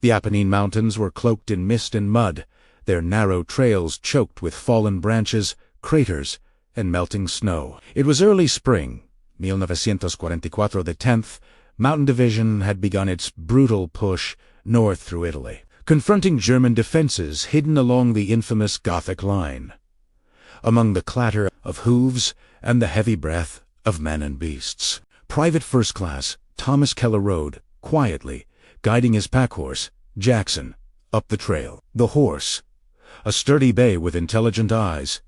The Apennine Mountains were cloaked in mist and mud, their narrow trails choked with fallen branches, craters, and melting snow. It was early spring, 1944. The 10th Mountain Division had begun its brutal push north through Italy, confronting German defenses hidden along the infamous Gothic line. Among the clatter of hooves and the heavy breath of men and beasts, Private First Class Thomas Keller rode, quietly, guiding his pack-horse, Jackson, up the trail. The horse, a sturdy bay with intelligent eyes,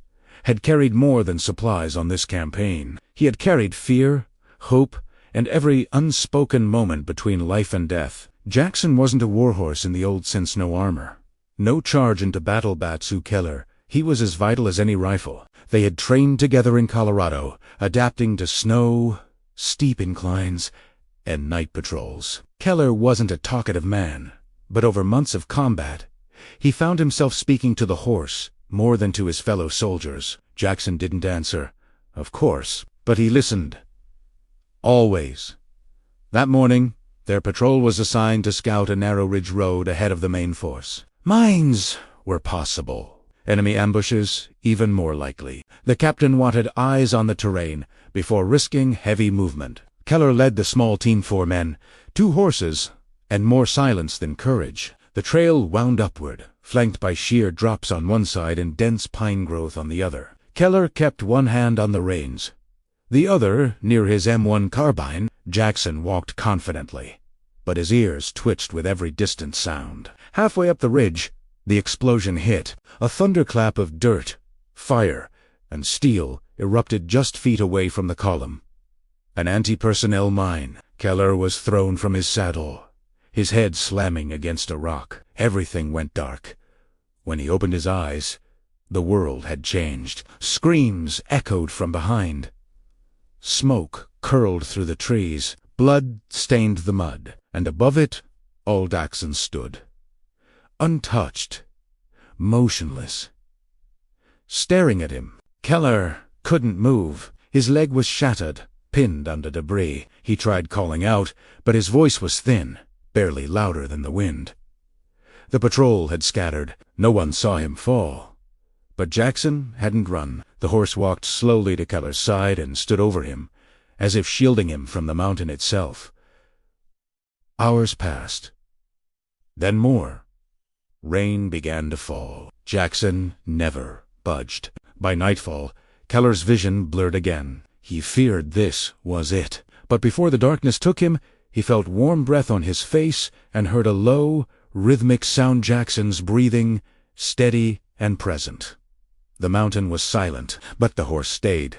had carried more than supplies on this campaign. He had carried fear, hope, and every unspoken moment between life and death. Jackson wasn't a warhorse in the old sense, no armor. No charge into battle Batsu Keller. He was as vital as any rifle. They had trained together in Colorado, adapting to snow, steep inclines, and night patrols. Keller wasn't a talkative man, but over months of combat, he found himself speaking to the horse more than to his fellow soldiers. Jackson didn't answer, of course, but he listened. Always. That morning, their patrol was assigned to scout a narrow ridge road ahead of the main force. Mines were possible. Enemy ambushes even more likely. The captain wanted eyes on the terrain before risking heavy movement. Keller led the small team, 4 men, 2 horses, and more silence than courage. The trail wound upward, flanked by sheer drops on one side and dense pine growth on the other. Keller kept one hand on the reins. The other, near his M1 carbine, Jackson walked confidently, but his ears twitched with every distant sound. Halfway up the ridge, the explosion hit. A thunderclap of dirt, fire, and steel erupted just feet away from the column. An anti-personnel mine. Keller was thrown from his saddle, his head slamming against a rock. Everything went dark. When he opened his eyes, the world had changed. Screams echoed from behind. Smoke curled through the trees. Blood stained the mud, and above it, old Jackson stood, untouched, motionless. Staring at him, Keller couldn't move. His leg was shattered, pinned under debris. He tried calling out, but his voice was thin, barely louder than the wind. The patrol had scattered. No one saw him fall. But Jackson hadn't run. The horse walked slowly to Keller's side and stood over him, as if shielding him from the mountain itself. Hours passed. Then more. Rain began to fall. Jackson never budged. By nightfall, Keller's vision blurred again. He feared this was it. But before the darkness took him, he felt warm breath on his face and heard a low, rhythmic sound. Jackson's breathing, steady and present. The mountain was silent, but the horse stayed.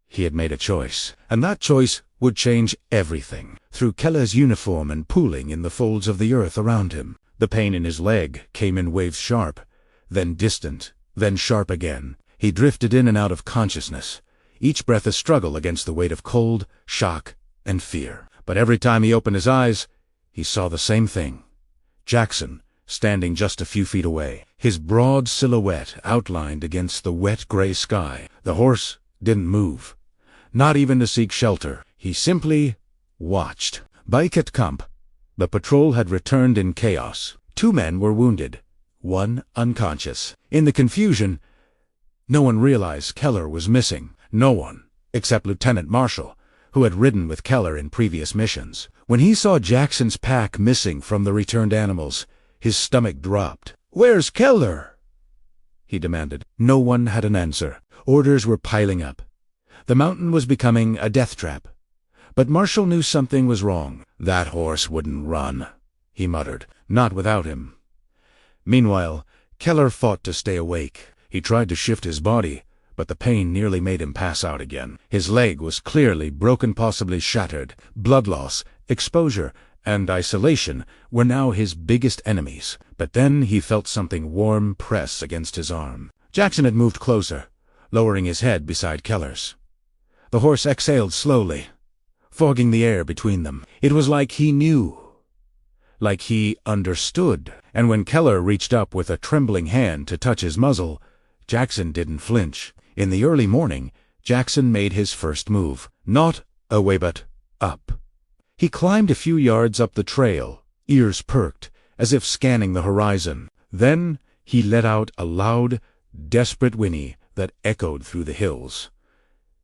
He had made a choice, and that choice would change everything. Through Keller's uniform and pooling in the folds of the earth around him, the pain in his leg came in waves, sharp, then distant, then sharp again. He drifted in and out of consciousness, each breath a struggle against the weight of cold, shock, and fear. But every time he opened his eyes, he saw the same thing. Jackson, standing just a few feet away, his broad silhouette outlined against the wet gray sky. The horse didn't move, not even to seek shelter. He simply watched. Back at camp, the patrol had returned in chaos. 2 men were wounded, 1 unconscious. In the confusion, no one realized Keller was missing. No one, except Lieutenant Marshall, who had ridden with Keller in previous missions. When he saw Jackson's pack missing from the returned animals, his stomach dropped. "Where's Keller?" he demanded. No one had an answer. Orders were piling up. The mountain was becoming a death trap. But Marshall knew something was wrong. "That horse wouldn't run," he muttered. "Not without him." Meanwhile, Keller fought to stay awake. He tried to shift his body, but the pain nearly made him pass out again. His leg was clearly broken, possibly shattered. Blood loss, exposure, and isolation were now his biggest enemies. But then he felt something warm press against his arm. Jackson had moved closer, lowering his head beside Keller's. The horse exhaled slowly, fogging the air between them. It was like he knew, like he understood. And when Keller reached up with a trembling hand to touch his muzzle, Jackson didn't flinch. In the early morning, Jackson made his first move. Not away, but up. He climbed a few yards up the trail, ears perked, as if scanning the horizon. Then he let out a loud, desperate whinny that echoed through the hills.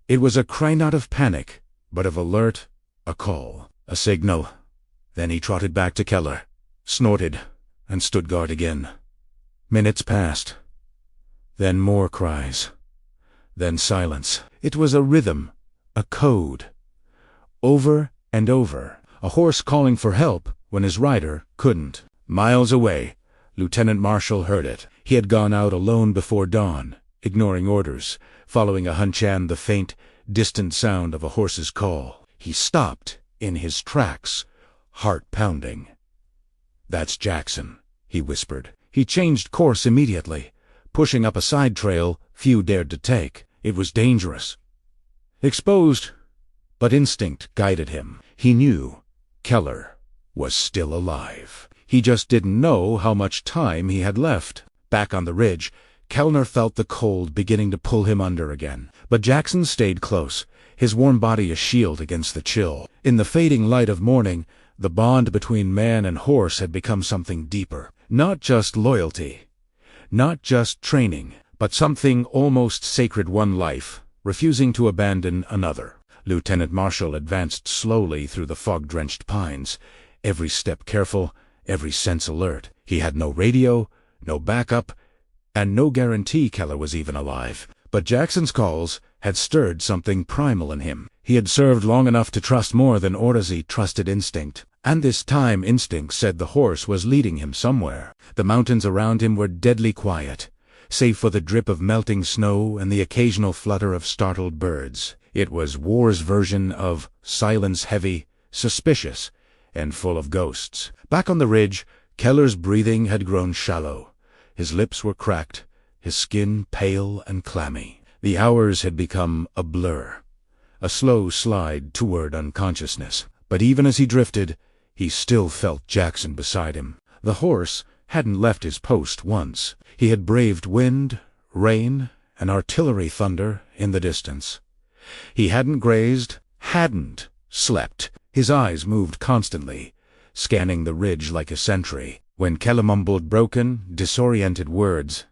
It was a cry not of panic, but of alert, a call, a signal. Then he trotted back to Keller, snorted, and stood guard again. Minutes passed. Then more cries. Then silence. It was a rhythm, a code. Over and over, a horse calling for help when his rider couldn't. Miles away, Lieutenant Marshall heard it. He had gone out alone before dawn, ignoring orders, following a hunch and the faint, distant sound of a horse's call. He stopped in his tracks, heart pounding. "That's Jackson," he whispered. He changed course immediately, pushing up a side trail few dared to take. It was dangerous. Exposed, but instinct guided him. He knew Keller was still alive. He just didn't know how much time he had left. Back on the ridge, Kellner felt the cold beginning to pull him under again. But Jackson stayed close, his warm body a shield against the chill. In the fading light of morning, the bond between man and horse had become something deeper. Not just loyalty, not just training, but something almost sacred, one life, refusing to abandon another. Lieutenant Marshall advanced slowly through the fog-drenched pines, every step careful, every sense alert. He had no radio, no backup, and no guarantee Keller was even alive. But Jackson's calls had stirred something primal in him. He had served long enough to trust more than orders. He trusted instinct. And this time instinct said the horse was leading him somewhere. The mountains around him were deadly quiet, save for the drip of melting snow and the occasional flutter of startled birds. It was war's version of silence, heavy, suspicious, and full of ghosts. Back on the ridge, Keller's breathing had grown shallow. His lips were cracked, his skin pale and clammy. The hours had become a blur, a slow slide toward unconsciousness. But even as he drifted, he still felt Jackson beside him. The horse hadn't left his post once. He had braved wind, rain, and artillery thunder in the distance. He hadn't grazed, hadn't slept. His eyes moved constantly, scanning the ridge like a sentry. When Keller mumbled broken, disoriented words,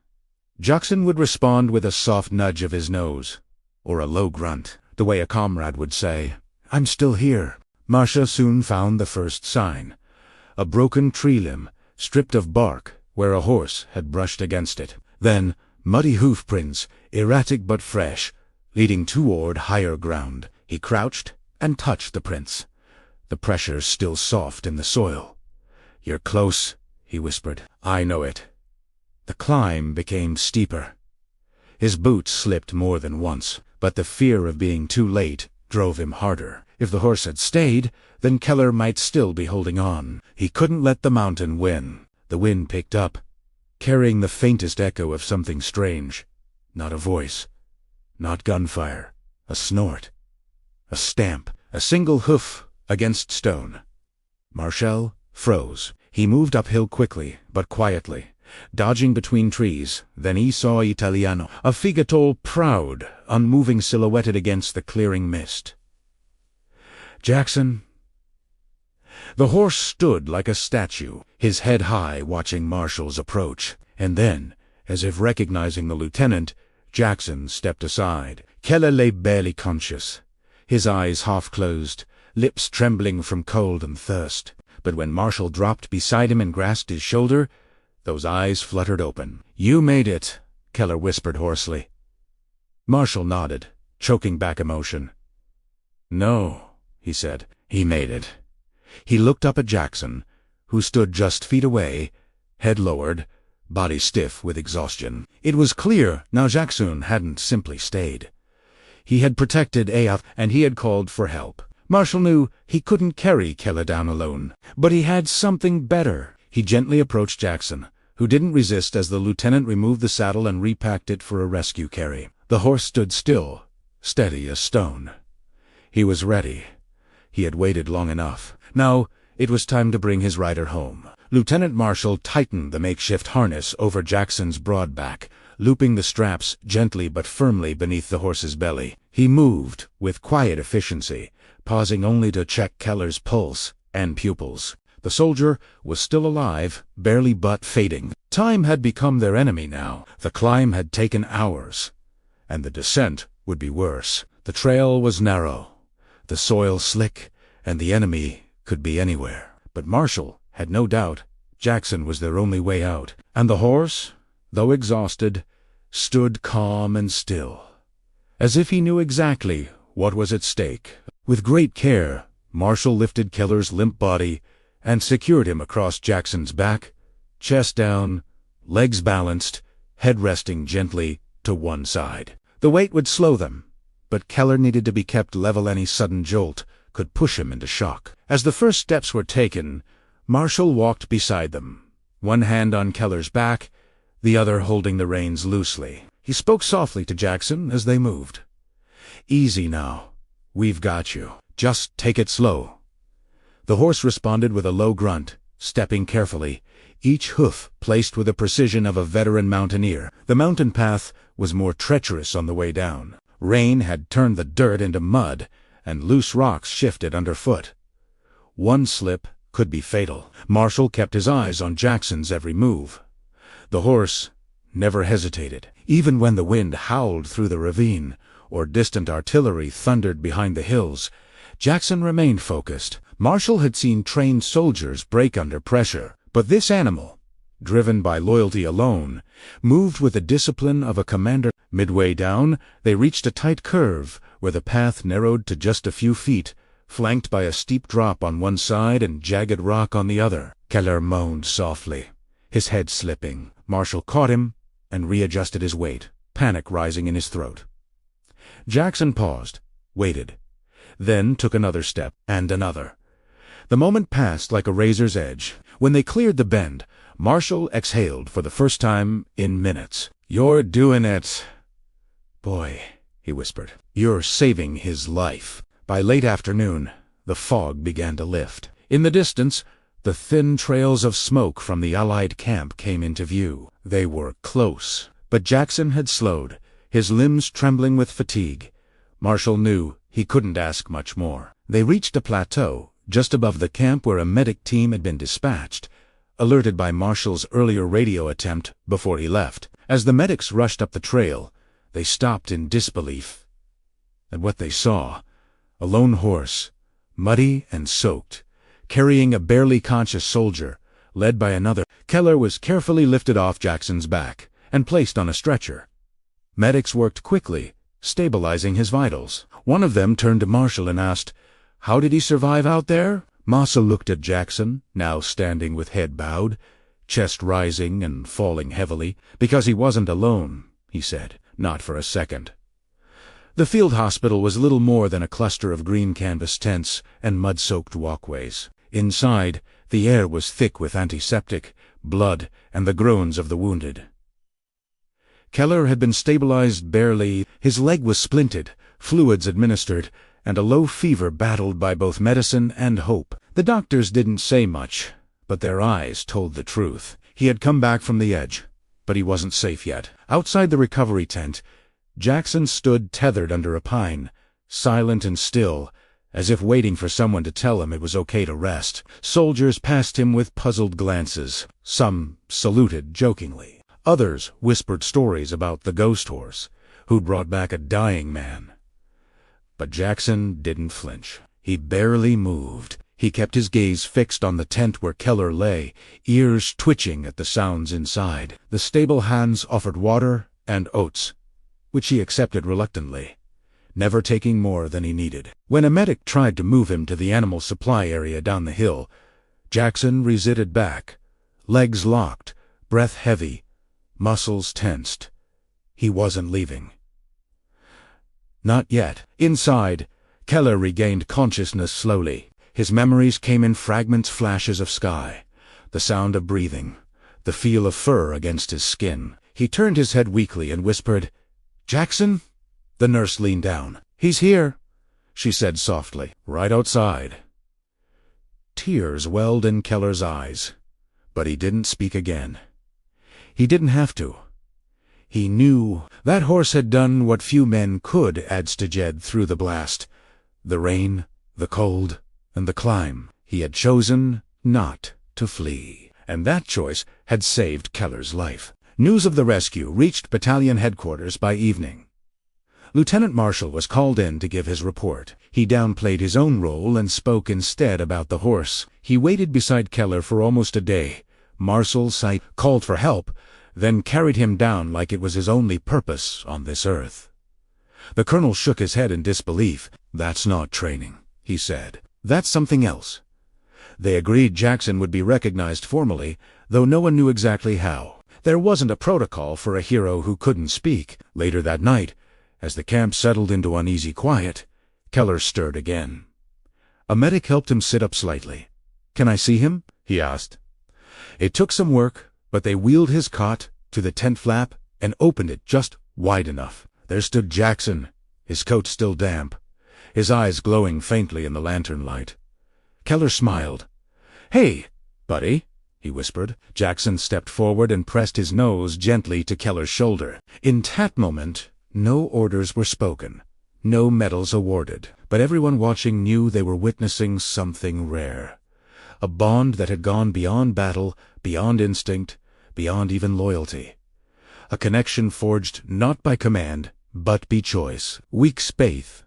Jackson would respond with a soft nudge of his nose, or a low grunt, the way a comrade would say, "I'm still here." Marcia soon found the first sign, a broken tree limb, stripped of bark, where a horse had brushed against it. Then muddy hoof prints, erratic but fresh, leading toward higher ground. He crouched and touched the prints, the pressure still soft in the soil. "You're close," he whispered. "I know it." The climb became steeper. His boots slipped more than once, but the fear of being too late drove him harder. If the horse had stayed, then Keller might still be holding on. He couldn't let the mountain win. The wind picked up, carrying the faintest echo of something strange. Not a voice, not gunfire, a snort, a stamp, a single hoof against stone. Marshall froze. He moved uphill quickly, but quietly, dodging between trees. Then he saw Italiano, a figatole proud, unmoving, silhouetted against the clearing mist. Jackson. The horse stood like a statue, his head high, watching Marshall's approach. And then, as if recognizing the lieutenant, Jackson stepped aside. Keller lay barely conscious, his eyes half-closed, lips trembling from cold and thirst. But when Marshall dropped beside him and grasped his shoulder, those eyes fluttered open. "You made it," Keller whispered hoarsely. Marshall nodded, choking back emotion. "No," he said. "He made it." He looked up at Jackson, who stood just feet away, head lowered, body stiff with exhaustion. It was clear now Jackson hadn't simply stayed. He had protected AF, and he had called for help. Marshall knew he couldn't carry Keller down alone, but he had something better. He gently approached Jackson, who didn't resist as the lieutenant removed the saddle and repacked it for a rescue carry. The horse stood still, steady as stone. He was ready. He had waited long enough. Now it was time to bring his rider home. Lieutenant Marshall tightened the makeshift harness over Jackson's broad back, looping the straps gently but firmly beneath the horse's belly. He moved with quiet efficiency, pausing only to check Keller's pulse and pupils. The soldier was still alive, barely but fading. Time had become their enemy now. The climb had taken hours, and the descent would be worse. The trail was narrow, the soil slick, and the enemy could be anywhere. But Marshall had no doubt Jackson was their only way out, and the horse, though exhausted, stood calm and still, as if he knew exactly what was at stake. With great care, Marshall lifted Keller's limp body and secured him across Jackson's back, chest down, legs balanced, head resting gently to one side. The weight would slow them, but Keller needed to be kept level. Any sudden jolt could push him into shock. As the first steps were taken, Marshall walked beside them, one hand on Keller's back, the other holding the reins loosely. He spoke softly to Jackson as they moved. "Easy now. We've got you. Just take it slow." The horse responded with a low grunt, stepping carefully, each hoof placed with the precision of a veteran mountaineer. The mountain path was more treacherous on the way down. Rain had turned the dirt into mud, and loose rocks shifted underfoot. One slip could be fatal. Marshall kept his eyes on Jackson's every move. The horse never hesitated, even when the wind howled through the ravine or distant artillery thundered behind the hills. Jackson remained focused. Marshall had seen trained soldiers break under pressure, but this animal, driven by loyalty alone, moved with the discipline of a commander. Midway down, they reached a tight curve where the path narrowed to just a few feet, flanked by a steep drop on one side and jagged rock on the other. Keller moaned softly, his head slipping. Marshall caught him and readjusted his weight, panic rising in his throat. Jackson paused, waited, then took another step, and another. The moment passed like a razor's edge. When they cleared the bend, Marshall exhaled for the first time in minutes. "You're doing it, boy," he whispered. "You're saving his life." By late afternoon, the fog began to lift. In the distance, the thin trails of smoke from the Allied camp came into view. They were close, but Jackson had slowed, his limbs trembling with fatigue. Marshall knew he couldn't ask much more. They reached a plateau just above the camp where a medic team had been dispatched, alerted by Marshall's earlier radio attempt before he left. As the medics rushed up the trail, they stopped in disbelief at what they saw. A lone horse, muddy and soaked, carrying a barely conscious soldier, led by another. Keller was carefully lifted off Jackson's back and placed on a stretcher. Medics worked quickly, stabilizing his vitals. One of them turned to Marshall and asked, "How did he survive out there?" Massa looked at Jackson, now standing with head bowed, chest rising and falling heavily. "Because he wasn't alone," he said, "not for a second." The field hospital was little more than a cluster of green canvas tents and mud-soaked walkways. Inside, the air was thick with antiseptic, blood, and the groans of the wounded. Keller had been stabilized barely. His leg was splinted, fluids administered, and a low fever battled by both medicine and hope. The doctors didn't say much, but their eyes told the truth. He had come back from the edge, but he wasn't safe yet. Outside the recovery tent, Jackson stood tethered under a pine, silent and still, as if waiting for someone to tell him it was okay to rest. Soldiers passed him with puzzled glances. Some saluted jokingly. Others whispered stories about the ghost horse, who'd brought back a dying man. But Jackson didn't flinch. He barely moved. He kept his gaze fixed on the tent where Keller lay, ears twitching at the sounds inside. The stable hands offered water and oats, which he accepted reluctantly, never taking more than he needed. When a medic tried to move him to the animal supply area down the hill, Jackson resided back, legs locked, breath heavy, muscles tensed. He wasn't leaving. Not yet. Inside, Keller regained consciousness slowly. His memories came in fragments, flashes of sky, the sound of breathing, the feel of fur against his skin. He turned his head weakly and whispered, "Jackson?" The nurse leaned down. "He's here," she said softly, "right outside." Tears welled in Keller's eyes, but he didn't speak again. He didn't have to. He knew that horse had done what few men could add Steged through the blast, the rain, the cold, and the climb. He had chosen not to flee. And that choice had saved Keller's life. News of the rescue reached battalion headquarters by evening. Lieutenant Marshall was called in to give his report. He downplayed his own role and spoke instead about the horse. He waited beside Keller for almost a day. Marshall called for help, then carried him down like it was his only purpose on this earth. The colonel shook his head in disbelief. "That's not training," he said. "That's something else." They agreed Jackson would be recognized formally, though no one knew exactly how. There wasn't a protocol for a hero who couldn't speak. Later that night, as the camp settled into uneasy quiet, Keller stirred again. A medic helped him sit up slightly. "Can I see him?" he asked. It took some work, but they wheeled his cot to the tent flap and opened it just wide enough. There stood Jackson, his coat still damp, his eyes glowing faintly in the lantern light. Keller smiled. "Hey, buddy," he whispered. Jackson stepped forward and pressed his nose gently to Keller's shoulder. In that moment, no orders were spoken, no medals awarded, but everyone watching knew they were witnessing something rare. A bond that had gone beyond battle, beyond instinct, beyond even loyalty. A connection forged not by command, but by choice. Weeks space.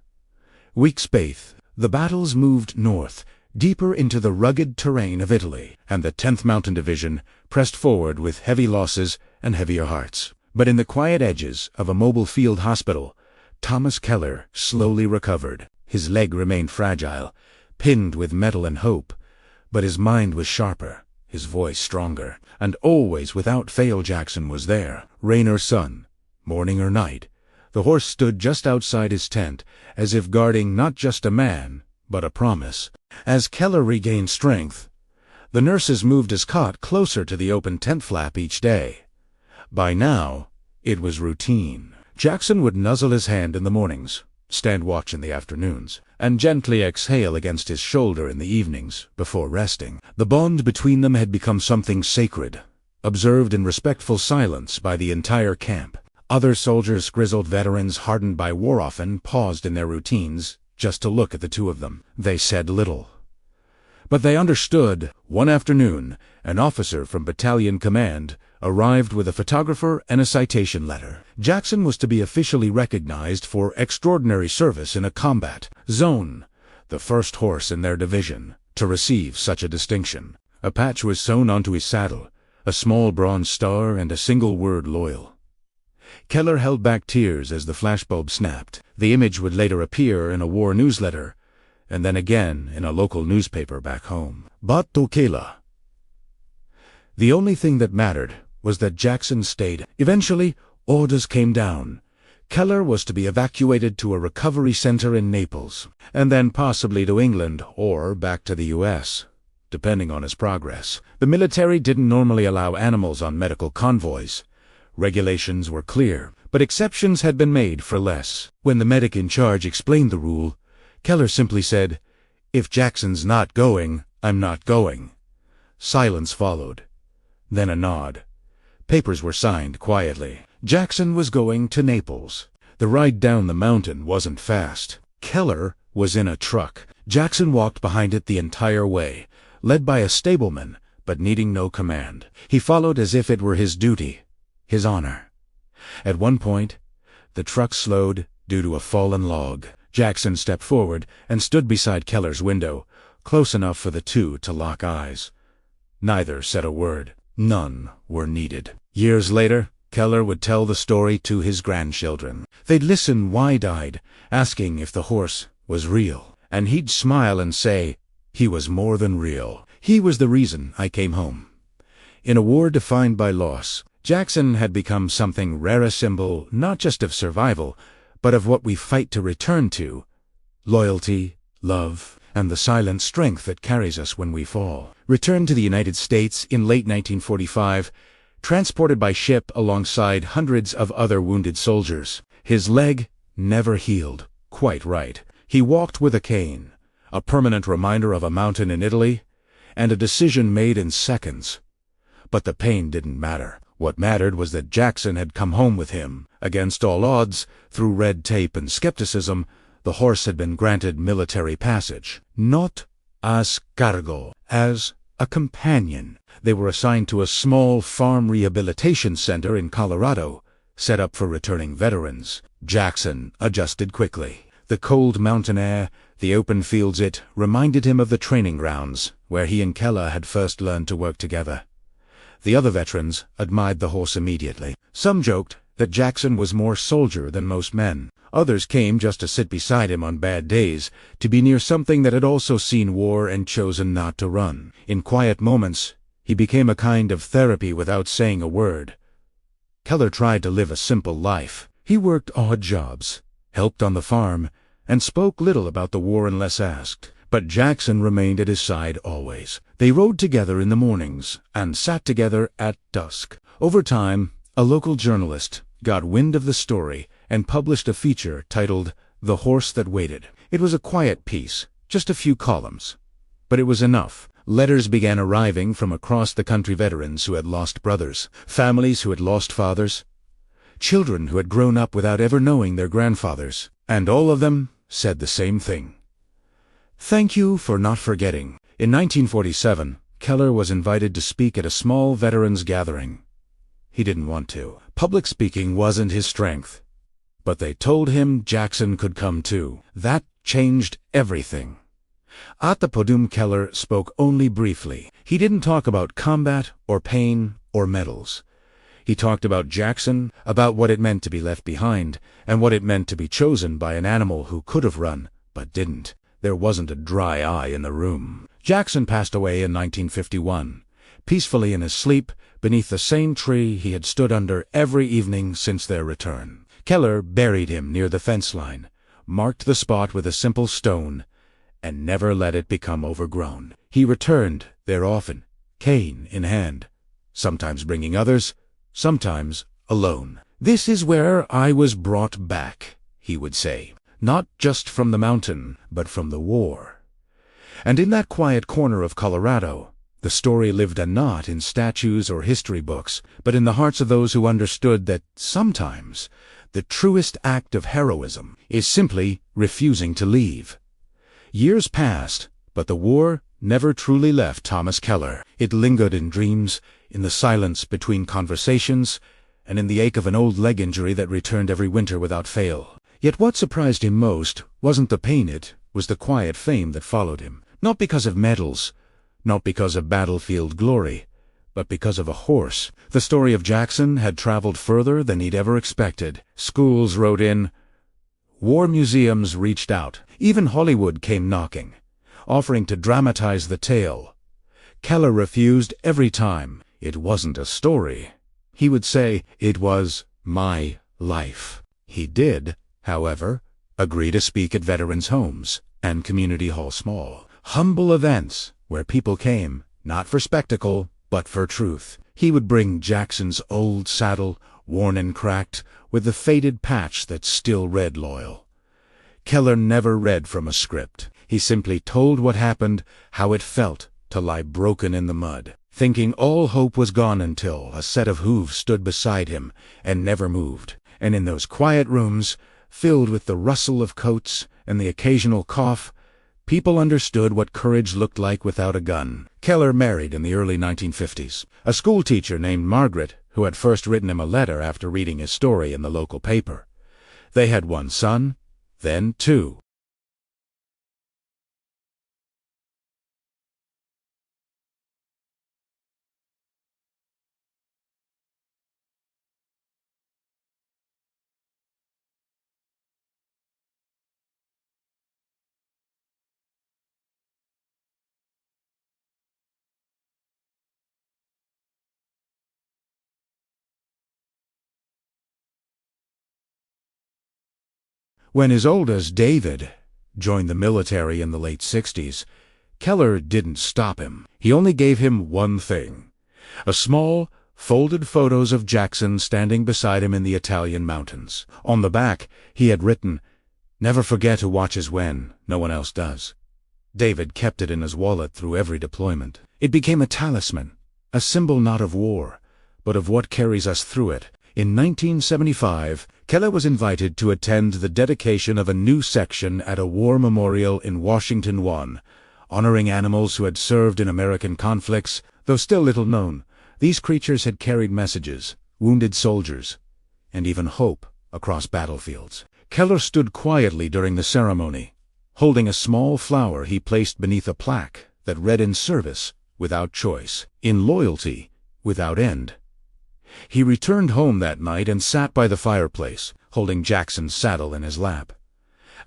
The battles moved north, deeper into the rugged terrain of Italy, and the 10th Mountain Division pressed forward with heavy losses and heavier hearts. But in the quiet edges of a mobile field hospital, Thomas Keller slowly recovered. His leg remained fragile, pinned with metal and hope, but his mind was sharper, his voice stronger, and always without fail Jackson was there. Rain or sun, morning or night, the horse stood just outside his tent, as if guarding not just a man, but a promise. As Keller regained strength, the nurses moved his cot closer to the open tent flap each day. By now, it was routine. Jackson would nuzzle his hand in the mornings, stand watch in the afternoons, and gently exhale against his shoulder in the evenings before resting. The bond between them had become something sacred, observed in respectful silence by the entire camp. Other soldiers, grizzled veterans hardened by war, often paused in their routines just to look at the two of them. They said little, but they understood. One afternoon, an officer from battalion command arrived with a photographer and a citation letter. Jackson was to be officially recognized for extraordinary service in a combat zone, the first horse in their division to receive such a distinction. A patch was sewn onto his saddle, a small bronze star and a single word, "Loyal." Keller held back tears as the flashbulb snapped. The image would later appear in a war newsletter, and then again in a local newspaper back home. But to Keller, the only thing that mattered was that Jackson stayed. Eventually, orders came down. Keller was to be evacuated to a recovery center in Naples, and then possibly to England or back to the U.S., depending on his progress. The military didn't normally allow animals on medical convoys. Regulations were clear, but exceptions had been made for less. When the medic in charge explained the rule, Keller simply said, "If Jackson's not going, I'm not going." Silence followed, then a nod. Papers were signed quietly. Jackson was going to Naples. The ride down the mountain wasn't fast. Keller was in a truck. Jackson walked behind it the entire way, led by a stableman, but needing no command. He followed as if it were his duty, his honor. At one point, the truck slowed due to a fallen log. Jackson stepped forward and stood beside Keller's window, close enough for the two to lock eyes. Neither said a word. None were needed. Years later, Keller would tell the story to his grandchildren. They'd listen wide-eyed, asking if the horse was real. And he'd smile and say, "He was more than real. He was the reason I came home." In a war defined by loss, Jackson had become something rare, a symbol not just of survival, but of what we fight to return to: loyalty, love, and the silent strength that carries us when we fall. Returned to the United States in late 1945, transported by ship alongside hundreds of other wounded soldiers. His leg never healed quite right. He walked with a cane, a permanent reminder of a mountain in Italy, and a decision made in seconds. But the pain didn't matter. What mattered was that Jackson had come home with him. Against all odds, through red tape and skepticism, the horse had been granted military passage. Not as cargo, as a companion. They were assigned to a small farm rehabilitation center in Colorado, set up for returning veterans. Jackson adjusted quickly. The cold mountain air, the open fields, it reminded him of the training grounds, where he and Keller had first learned to work together. The other veterans admired the horse immediately. Some joked that Jackson was more soldier than most men. Others came just to sit beside him on bad days, to be near something that had also seen war and chosen not to run. In quiet moments, he became a kind of therapy without saying a word. Keller tried to live a simple life. He worked odd jobs, helped on the farm, and spoke little about the war unless asked. But Jackson remained at his side always. They rode together in the mornings and sat together at dusk. Over time, a local journalist got wind of the story and published a feature titled "The Horse That Waited." It was a quiet piece, just a few columns. But it was enough. Letters began arriving from across-the-country veterans who had lost brothers, families who had lost fathers, children who had grown up without ever knowing their grandfathers, and all of them said the same thing. Thank you for not forgetting. In 1947, Keller was invited to speak at a small veterans gathering. He didn't want to. Public speaking wasn't his strength. But they told him Jackson could come too. That changed everything. At the podium, Keller spoke only briefly. He didn't talk about combat or pain or medals. He talked about Jackson, about what it meant to be left behind, and what it meant to be chosen by an animal who could have run, but didn't. There wasn't a dry eye in the room. Jackson passed away in 1951, peacefully in his sleep, beneath the same tree he had stood under every evening since their return. Keller buried him near the fence line, marked the spot with a simple stone, and never let it become overgrown. He returned there often, cane in hand, sometimes bringing others, sometimes alone. "This is where I was brought back," he would say, "not just from the mountain, but from the war." And in that quiet corner of Colorado, the story lived not in statues or history books, but in the hearts of those who understood that sometimes the truest act of heroism is simply refusing to leave. Years passed, but the war never truly left Thomas Keller. It lingered in dreams, in the silence between conversations, and in the ache of an old leg injury that returned every winter without fail. Yet what surprised him most wasn't the pain, it was the quiet fame that followed him. Not because of medals, not because of battlefield glory, but because of a horse. The story of Jackson had traveled further than he'd ever expected. Schools wrote in, war museums reached out, even Hollywood came knocking, offering to dramatize the tale. Keller refused every time. It wasn't a story. He would say, "It was my life." He did, however, agree to speak at veterans' homes and community hall, small, humble events where people came, not for spectacle, but for truth. He would bring Jackson's old saddle, worn and cracked, with the faded patch that still read loyal. Keller never read from a script. He simply told what happened, how it felt to lie broken in the mud, thinking all hope was gone until a set of hooves stood beside him and never moved. And in those quiet rooms, filled with the rustle of coats and the occasional cough, people understood what courage looked like without a gun. Keller married in the early 1950s. A schoolteacher named Margaret, who had first written him a letter after reading his story in the local paper. They had one son, then two. When his oldest, David, joined the military in the late 60s, Keller didn't stop him. He only gave him one thing: a small, folded photos of Jackson standing beside him in the Italian mountains. On the back, he had written, "Never forget who watches when no one else does." David kept it in his wallet through every deployment. It became a talisman, a symbol not of war, but of what carries us through it. In 1975, Keller was invited to attend the dedication of a new section at a war memorial in Washington 1, honoring animals who had served in American conflicts. Though still little known, these creatures had carried messages, wounded soldiers, and even hope across battlefields. Keller stood quietly during the ceremony, holding a small flower he placed beneath a plaque that read, "In service, without choice, in loyalty, without end." He returned home that night and sat by the fireplace, holding Jackson's saddle in his lap.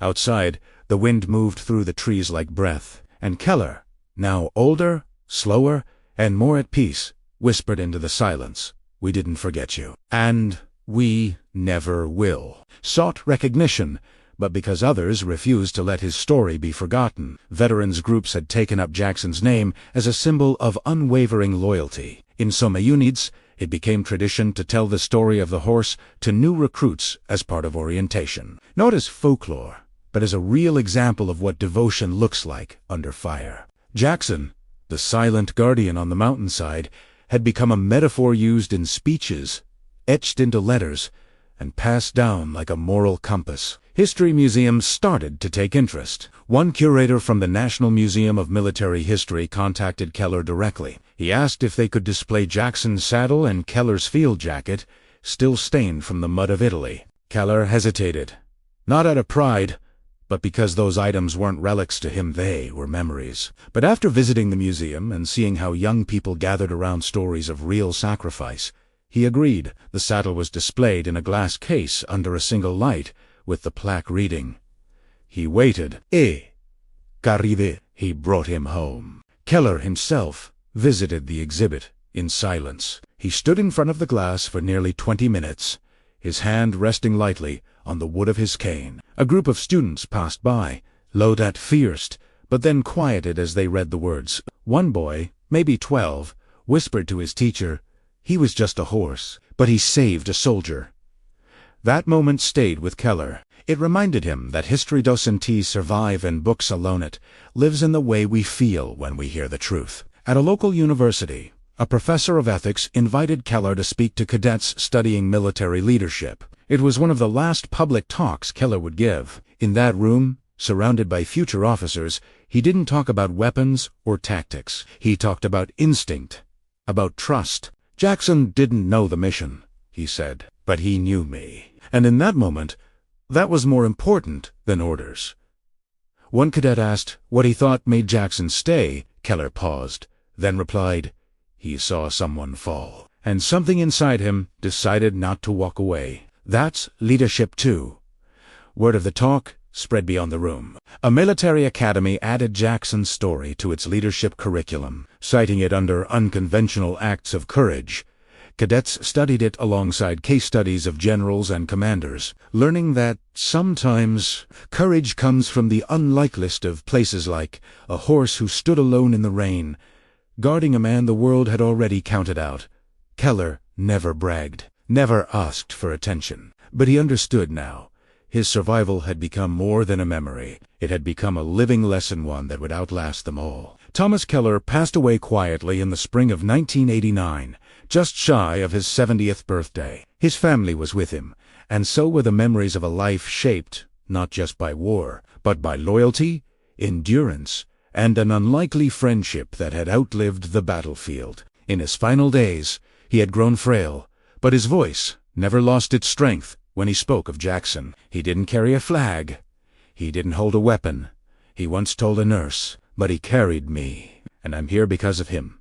Outside, the wind moved through the trees like breath, and Keller, now older, slower, and more at peace, whispered into the silence, "We didn't forget you. And we never will." Sought recognition, but because others refused to let his story be forgotten. Veterans groups had taken up Jackson's name as a symbol of unwavering loyalty. In some units, it became tradition to tell the story of the horse to new recruits as part of orientation. Not as folklore, but as a real example of what devotion looks like under fire. Jackson, the silent guardian on the mountainside, had become a metaphor used in speeches, etched into letters, and passed down like a moral compass. History museums started to take interest. One curator from the National Museum of Military History contacted Keller directly. He asked if they could display Jackson's saddle and Keller's field jacket, still stained from the mud of Italy. Keller hesitated, not out of pride, but because those items weren't relics to him, they were memories. But after visiting the museum and seeing how young people gathered around stories of real sacrifice, he agreed. The saddle was displayed in a glass case under a single light, with the plaque reading, "He waited, qu'arrive." He brought him home. Keller himself visited the exhibit in silence. He stood in front of the glass for nearly 20 minutes, his hand resting lightly on the wood of his cane. A group of students passed by, low-dat fierce, but then quieted as they read the words. One boy, maybe 12, whispered to his teacher, "He was just a horse, but he saved a soldier." That moment stayed with Keller. It reminded him that history doesn't survive in books alone. It lives in the way we feel when we hear the truth. At a local university, a professor of ethics invited Keller to speak to cadets studying military leadership. It was one of the last public talks Keller would give. In that room, surrounded by future officers, he didn't talk about weapons or tactics. He talked about instinct, about trust. "Jackson didn't know the mission," he said, "but he knew me. And in that moment, that was more important than orders." One cadet asked what he thought made Jackson stay. Keller paused, then replied, "He saw someone fall, and something inside him decided not to walk away." That's leadership too. Word of the talk spread beyond the room. A military academy added Jackson's story to its leadership curriculum, citing it under unconventional acts of courage. Cadets studied it alongside case studies of generals and commanders, learning that sometimes courage comes from the unlikeliest of places, like a horse who stood alone in the rain, guarding a man the world had already counted out. Keller never bragged, never asked for attention, but he understood now. His survival had become more than a memory. It had become a living lesson, one that would outlast them all. Thomas Keller passed away quietly in the spring of 1989, just shy of his 70th birthday. His family was with him, and so were the memories of a life shaped not just by war, but by loyalty, endurance, and an unlikely friendship that had outlived the battlefield. In his final days, he had grown frail, but his voice never lost its strength when he spoke of Jackson. He didn't carry a flag. He didn't hold a weapon. He once told a nurse, "But he carried me, and I'm here because of him."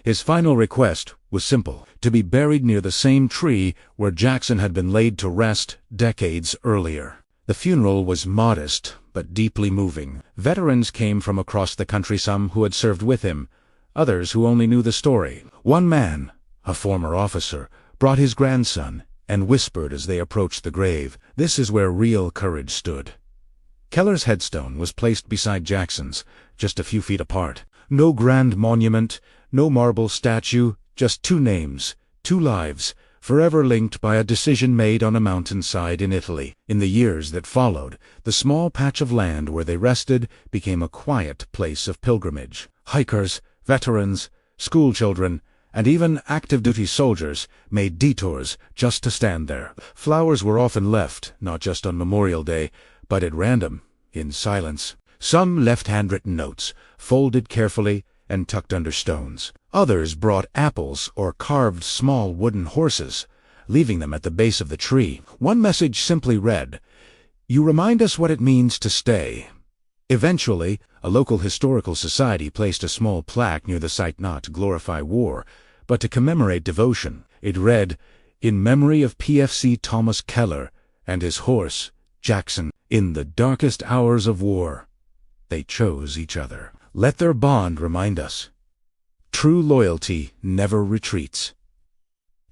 His final request was simple: to be buried near the same tree where Jackson had been laid to rest decades earlier. The funeral was modest, but deeply moving. Veterans came from across the country, some who had served with him, others who only knew the story. One man, a former officer, brought his grandson and whispered as they approached the grave, "This is where real courage stood." Keller's headstone was placed beside Jackson's, just a few feet apart. No grand monument, no marble statue, just two names, two lives, forever linked by a decision made on a mountainside in Italy. In the years that followed, the small patch of land where they rested became a quiet place of pilgrimage. Hikers, veterans, schoolchildren, and even active-duty soldiers made detours just to stand there. Flowers were often left, not just on Memorial Day, but at random, in silence. Some left handwritten notes, folded carefully and tucked under stones. Others brought apples or carved small wooden horses, leaving them at the base of the tree. One message simply read, "You remind us what it means to stay." Eventually, a local historical society placed a small plaque near the site not to glorify war, but to commemorate devotion. It read, "In memory of PFC Thomas Keller and his horse, Jackson, in the darkest hours of war, they chose each other. Let their bond remind us. True loyalty never retreats."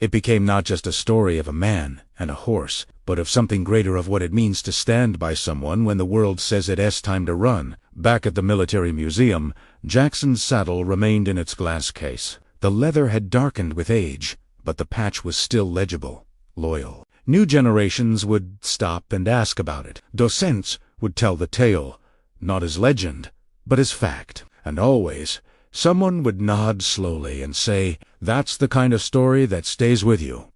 It became not just a story of a man and a horse, but of something greater, of what it means to stand by someone when the world says it's time to run. Back at the military museum, Jackson's saddle remained in its glass case. The leather had darkened with age, but the patch was still legible, loyal. New generations would stop and ask about it. Docents would tell the tale, not as legend, but as fact. And always, someone would nod slowly and say, "That's the kind of story that stays with you."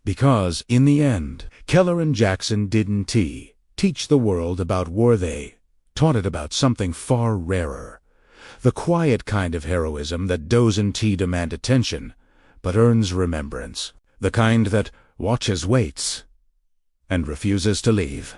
Because, in the end, Keller and Jackson didn't teach the world about war. They taught it about something far rarer. The quiet kind of heroism that doesn't demand attention, but earns remembrance. The kind that watches, waits, and refuses to leave.